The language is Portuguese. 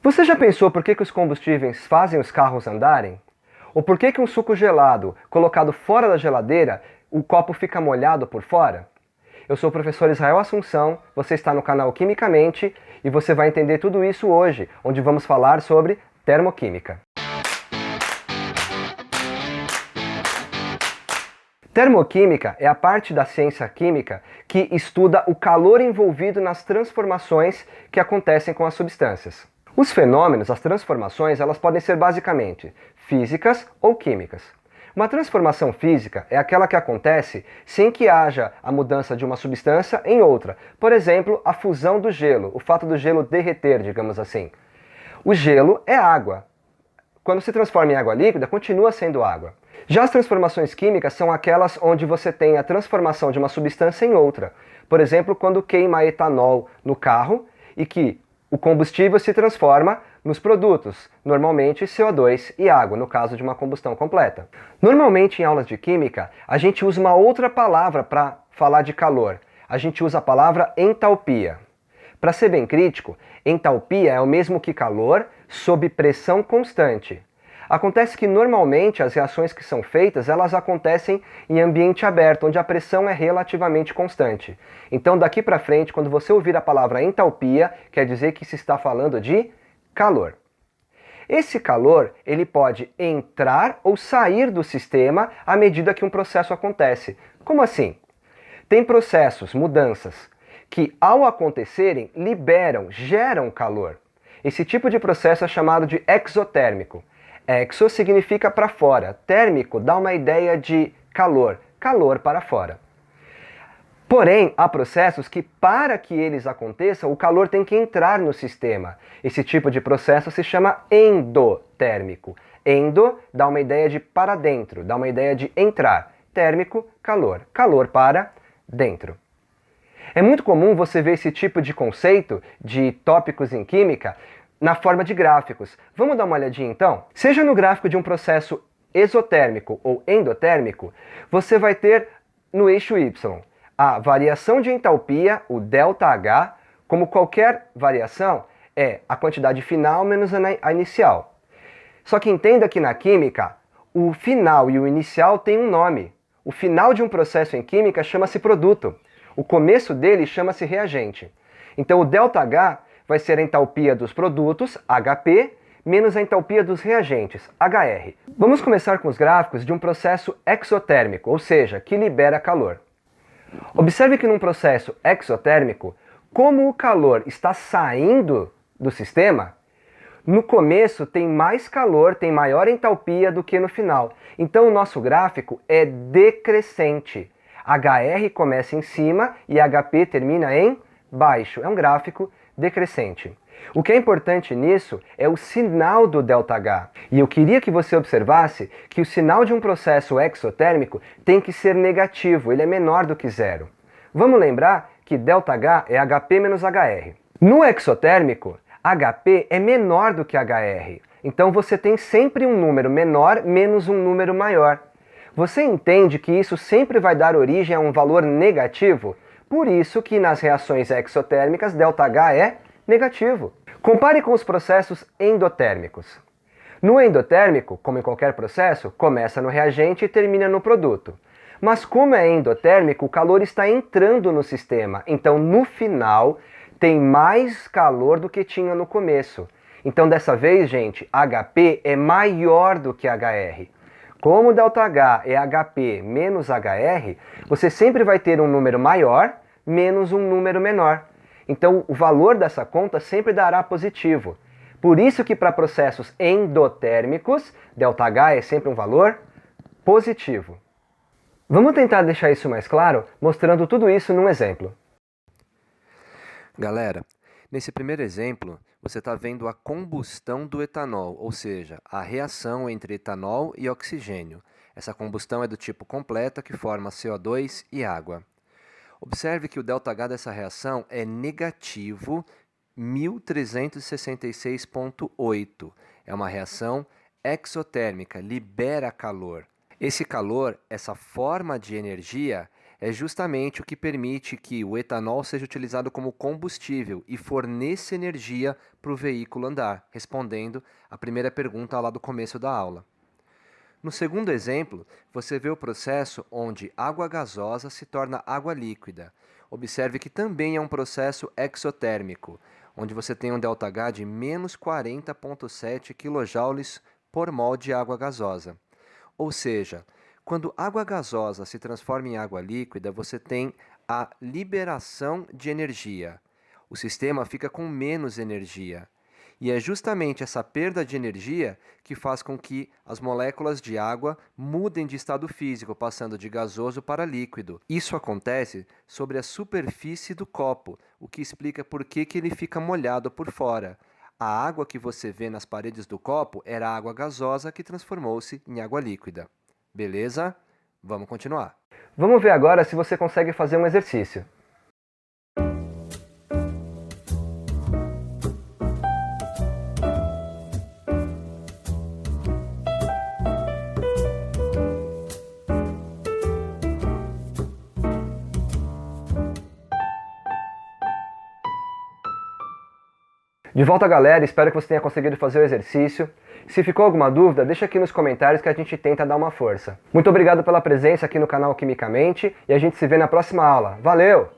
Você já pensou por que os combustíveis fazem os carros andarem? Ou por que um suco gelado, colocado fora da geladeira, o copo fica molhado por fora? Eu sou o professor Israel Assunção, você está no canal Quimicamente e você vai entender tudo isso hoje, onde vamos falar sobre termoquímica. Termoquímica é a parte da ciência química que estuda o calor envolvido nas transformações que acontecem com as substâncias. Os fenômenos, as transformações, elas podem ser basicamente físicas ou químicas. Uma transformação física é aquela que acontece sem que haja a mudança de uma substância em outra. Por exemplo, a fusão do gelo, o fato do gelo derreter, digamos assim. O gelo é água. Quando se transforma em água líquida, continua sendo água. Já as transformações químicas são aquelas onde você tem a transformação de uma substância em outra. Por exemplo, quando queima etanol no carro e que o combustível se transforma nos produtos, normalmente CO2 e água, no caso de uma combustão completa. Normalmente em aulas de química, a gente usa uma outra palavra para falar de calor. A gente usa a palavra entalpia. Para ser bem crítico, entalpia é o mesmo que calor sob pressão constante. Acontece que normalmente as reações que são feitas, elas acontecem em ambiente aberto, onde a pressão é relativamente constante. Então daqui para frente, quando você ouvir a palavra entalpia, quer dizer que se está falando de calor. Esse calor, ele pode entrar ou sair do sistema à medida que um processo acontece. Como assim? Tem processos, mudanças, que ao acontecerem, geram calor. Esse tipo de processo é chamado de exotérmico. Exo significa para fora, térmico dá uma ideia de calor, calor para fora. Porém, há processos que, para que eles aconteçam, o calor tem que entrar no sistema. Esse tipo de processo se chama endotérmico. Endo dá uma ideia de para dentro, dá uma ideia de entrar. Térmico, calor. Calor para dentro. É muito comum você ver esse tipo de conceito de tópicos em química na forma de gráficos. Vamos dar uma olhadinha então? Seja no gráfico de um processo exotérmico ou endotérmico, você vai ter no eixo Y a variação de entalpia, o ΔH, como qualquer variação, é a quantidade final menos a inicial. Só que entenda que na química, o final e o inicial têm um nome. O final de um processo em química chama-se produto. O começo dele chama-se reagente. Então o ΔH vai ser a entalpia dos produtos, HP, menos a entalpia dos reagentes, HR. Vamos começar com os gráficos de um processo exotérmico, ou seja, que libera calor. Observe que num processo exotérmico, como o calor está saindo do sistema, no começo tem mais calor, tem maior entalpia do que no final. Então o nosso gráfico é decrescente. HR começa em cima e HP termina em baixo. É um gráfico decrescente. O que é importante nisso é o sinal do ΔH. E eu queria que você observasse que o sinal de um processo exotérmico tem que ser negativo, ele é menor do que zero. Vamos lembrar que ΔH é HP menos HR. No exotérmico, HP é menor do que HR. Então você tem sempre um número menor menos um número maior. Você entende que isso sempre vai dar origem a um valor negativo? Por isso que nas reações exotérmicas, ΔH é negativo. Compare com os processos endotérmicos. No endotérmico, como em qualquer processo, começa no reagente e termina no produto. Mas como é endotérmico, o calor está entrando no sistema, então no final tem mais calor do que tinha no começo. Então dessa vez, gente, HP é maior do que HR. Como ΔH é HP menos HR, você sempre vai ter um número maior menos um número menor. Então o valor dessa conta sempre dará positivo. Por isso que para processos endotérmicos, ΔH é sempre um valor positivo. Vamos tentar deixar isso mais claro, mostrando tudo isso num exemplo. Galera, nesse primeiro exemplo, você está vendo a combustão do etanol, ou seja, a reação entre etanol e oxigênio. Essa combustão é do tipo completa, que forma CO2 e água. Observe que o ΔH dessa reação é negativo 1366,8. É uma reação exotérmica, libera calor. Esse calor, essa forma de energia, é justamente o que permite que o etanol seja utilizado como combustível e forneça energia para o veículo andar, respondendo a primeira pergunta lá do começo da aula. No segundo exemplo, você vê o processo onde água gasosa se torna água líquida. Observe que também é um processo exotérmico, onde você tem um ΔH de menos 40,7 kJ por mol de água gasosa. Ou seja, quando água gasosa se transforma em água líquida, você tem a liberação de energia. O sistema fica com menos energia. E é justamente essa perda de energia que faz com que as moléculas de água mudem de estado físico, passando de gasoso para líquido. Isso acontece sobre a superfície do copo, o que explica por que ele fica molhado por fora. A água que você vê nas paredes do copo era água gasosa que transformou-se em água líquida. Beleza? Vamos continuar. Vamos ver agora se você consegue fazer um exercício. De volta, galera, espero que você tenha conseguido fazer o exercício. Se ficou alguma dúvida, deixa aqui nos comentários que a gente tenta dar uma força. Muito obrigado pela presença aqui no canal Quimicamente e a gente se vê na próxima aula. Valeu!